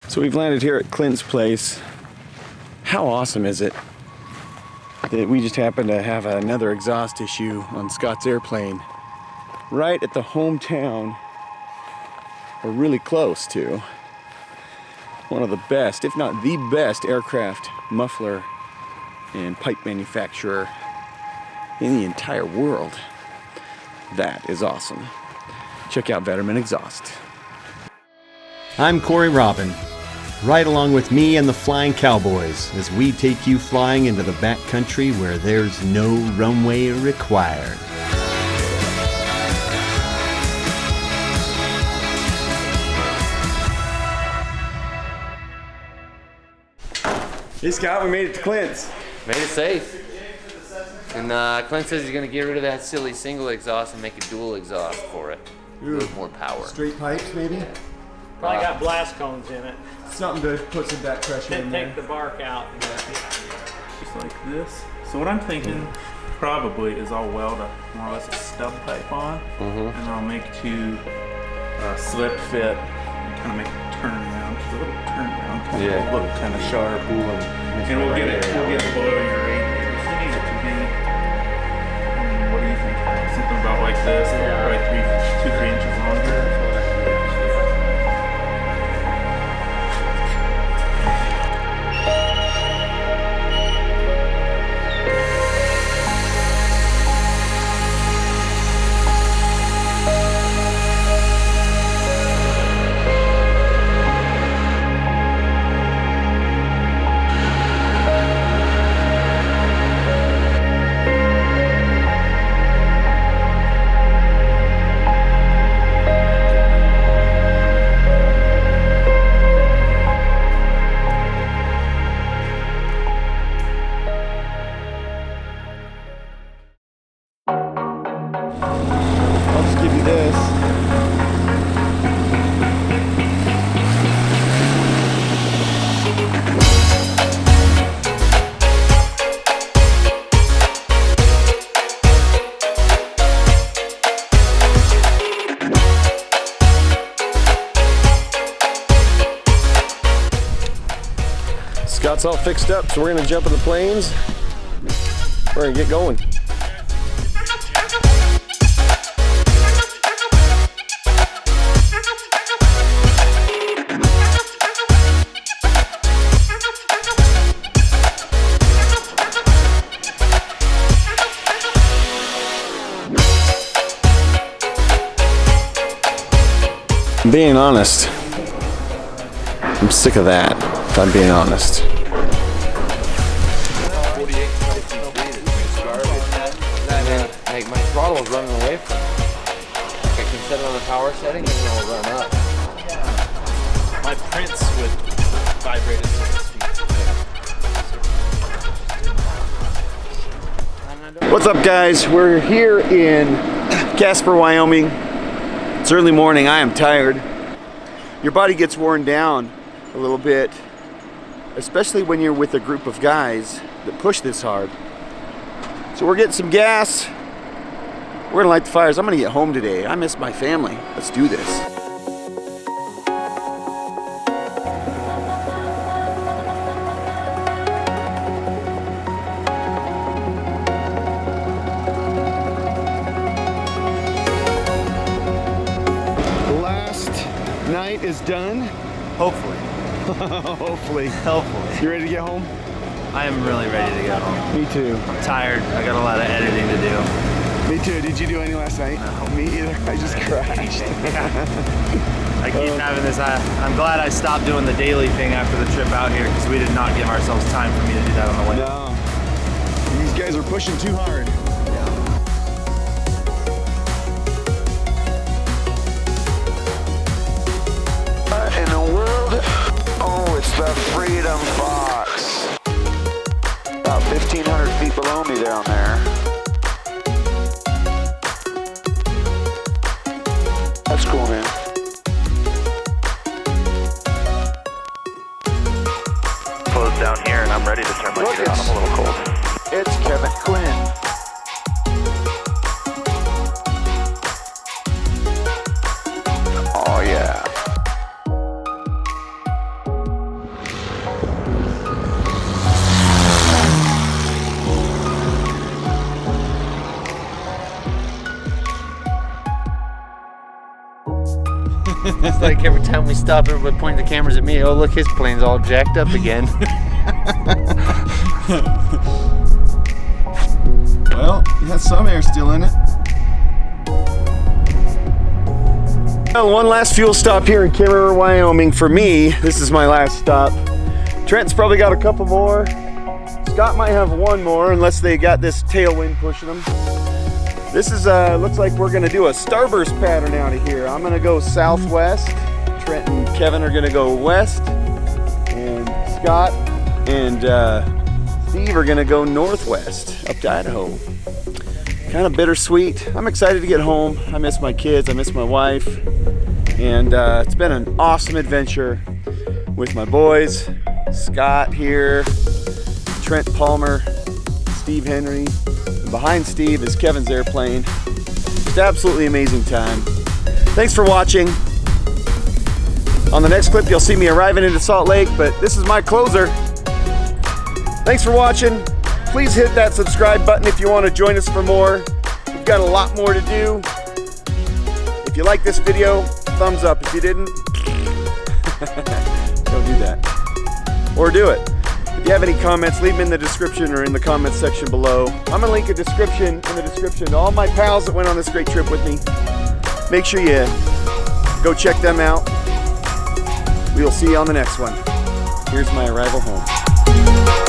So we've landed here at Clint's place. How awesome is it that we just happen to have another exhaust issue on Scott's airplane right at the hometown, or really close to, one of the best, if not the best, aircraft muffler and pipe manufacturer in the entire world. That is awesome. Check out Vetterman Exhaust. I'm Cory Robin. Ride along with me and the Flying Cowboys as we take you flying into the backcountry where there's no runway required. Hey Scott, we made it to Clint's. Made it safe. And Clint says he's going to get rid of that silly single exhaust and make a dual exhaust for it. A little more power. Straight pipes, maybe? Probably got blast cones in it. Something to put some back pressure in there. Take the bark out. Just like this. So what I'm thinking probably is I'll weld a more or less a stub pipe on, and I'll make two slip fit and kind of make a turnaround. A little turnaround kind of look kind of sharp. And we'll get it below your radiator. So you need it to be, what do you think? Something about like this, probably 2-3 inches longer. I'll just give you this. Scott's all fixed up, so we're gonna jump in the planes. We're gonna get going. Being honest, I'm sick of that, if I'm being honest. 48 like my throttle is running away from me. Like I can set it on the power setting and then it'll run up. My prints would vibrate at certain speeds. What's up, guys? We're here in Casper, Wyoming. It's early morning. I am tired. Your body gets worn down a little bit, especially when you're with a group of guys that push this hard. So we're getting some gas. We're gonna light the fires. I'm gonna get home today. I miss my family. Let's do this. Night is done. Hopefully. Hopefully. Hopefully. You ready to get home? I am really ready to go home. Me too. I'm tired. I got a lot of editing to do. Me too. Did you do any last night? No. Me either. I just crashed. I keep having this. I'm glad I stopped doing the daily thing after the trip out here because we did not give ourselves time for me to do that on the way. No. These guys are pushing too hard. In the world, oh, it's the Freedom Fox. About 1,500 feet below me down there. That's cool, man. Close down here, and I'm ready to turn my shit on. I'm a little cold. It's Kevin Quinn. Oh, yeah. It's like every time we stop, everybody pointing the cameras at me. Oh, look, his plane's all jacked up again. Well, it has some air still in it. Well, one last fuel stop here in Kim River, Wyoming. For me, this is my last stop. Trent's probably got a couple more. Scott might have one more, unless they got this tailwind pushing them. This is, looks like we're gonna do a starburst pattern out of here. I'm gonna go southwest. Trent and Kevin are gonna go west. And Scott and Steve are gonna go northwest, up to Idaho. Kind of bittersweet. I'm excited to get home. I miss my kids, I miss my wife. And it's been an awesome adventure with my boys. Scott here, Trent Palmer, Steve Henry. And behind Steve is Kevin's airplane. Just absolutely amazing time. Thanks for watching. On the next clip, you'll see me arriving into Salt Lake, but this is my closer. Thanks for watching. Please hit that subscribe button if you want to join us for more. We've got a lot more to do. If you like this video, thumbs up. If you didn't, don't do that. Or do it. If you have any comments, leave them in the description or in the comments section below. I'm gonna link a description in the description to all my pals that went on this great trip with me. Make sure you go check them out. We will see you on the next one. Here's my arrival home.